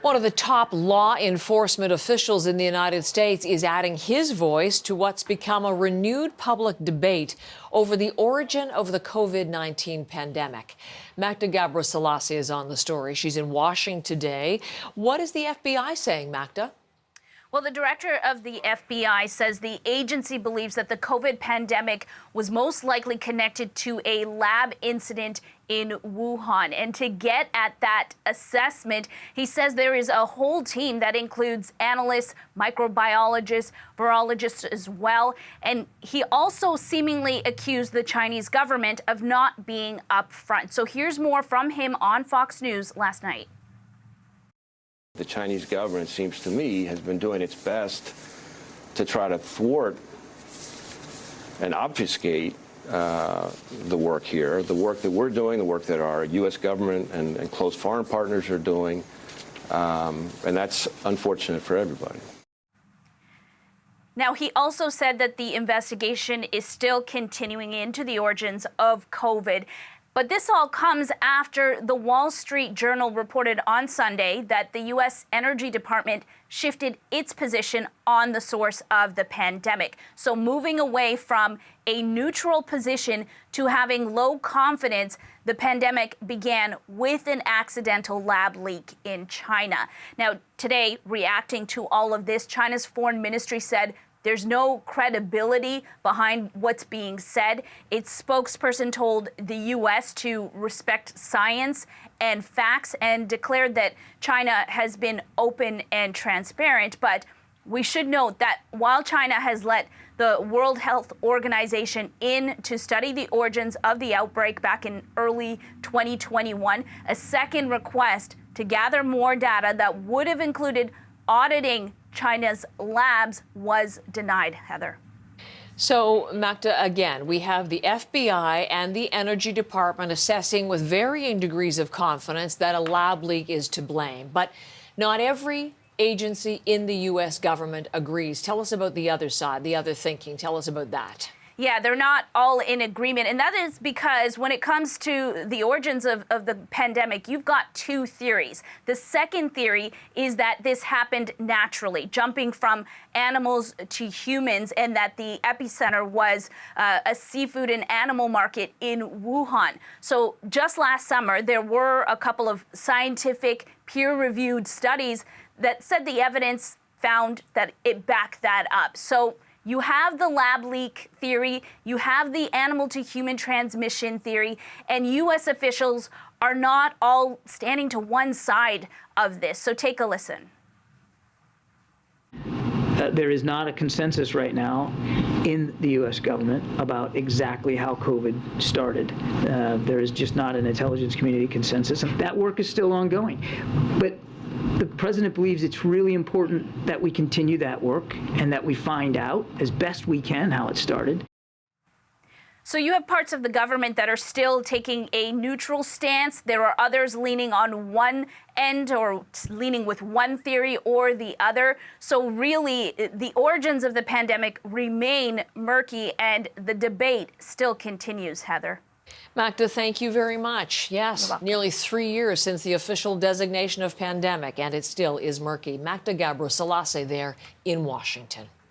One of the top law enforcement officials in the United States is adding his voice to what's become a renewed public debate over the origin of the COVID-19 pandemic. Magda Gabro-Selassie is on the story. She's in Washington today. What is the FBI saying, Magda? Well, the director of the FBI says the agency believes that the COVID pandemic was most likely connected to a lab incident in Wuhan. And to get at that assessment, he says there is a whole team that includes analysts, microbiologists, virologists as well. And he also seemingly accused the Chinese government of not being upfront. So here's more from him on Fox News last night. The Chinese government, seems to me, has been doing its best to try to thwart and obfuscate the work here, the work that we're doing, the work that our U.S. government and close foreign partners are doing, and that's unfortunate for everybody. Now, he also said that the investigation is still continuing into the origins of COVID. But this all comes after the Wall Street Journal reported on Sunday that the U.S. Energy Department shifted its position on the source of the pandemic. So moving away from a neutral position to having low confidence, the pandemic began with an accidental lab leak in China. Now, today, reacting to all of this, China's foreign ministry said there's no credibility behind what's being said. Its spokesperson told the U.S. to respect science and facts and declared that China has been open and transparent. But we should note that while China has let the World Health Organization in to study the origins of the outbreak back in early 2021, a second request to gather more data that would have included auditing China's labs was denied, Heather. So, Magda, again, we have the FBI and the Energy Department assessing with varying degrees of confidence that a lab leak is to blame. But not every agency in the U.S. government agrees. Tell us about the other side, the other thinking. Tell us about that. Yeah, they're not all in agreement. And that is because when it comes to the origins of the pandemic, you've got two theories. The second theory is that this happened naturally, jumping from animals to humans, and that the epicenter was a seafood and animal market in Wuhan. So just last summer, there were a couple of scientific peer-reviewed studies that said the evidence found that it backed that up. So you have the lab leak theory, you have the animal to human transmission theory, and U.S. officials are not all standing to one side of this. So take a listen. There is not a consensus right now in the U.S. government about exactly how COVID started. There is just not an intelligence community consensus, and that work is still ongoing. But the president believes it's really important that we continue that work and that we find out as best we can how it started. So you have parts of the government that are still taking a neutral stance. There are others leaning on one end or leaning with one theory or the other. So really, the origins of the pandemic remain murky and the debate still continues, Heather. Magda, thank you very much. Yes, nearly 3 years since the official designation of pandemic, and it still is murky. Magda Gabro-Selassie there in Washington.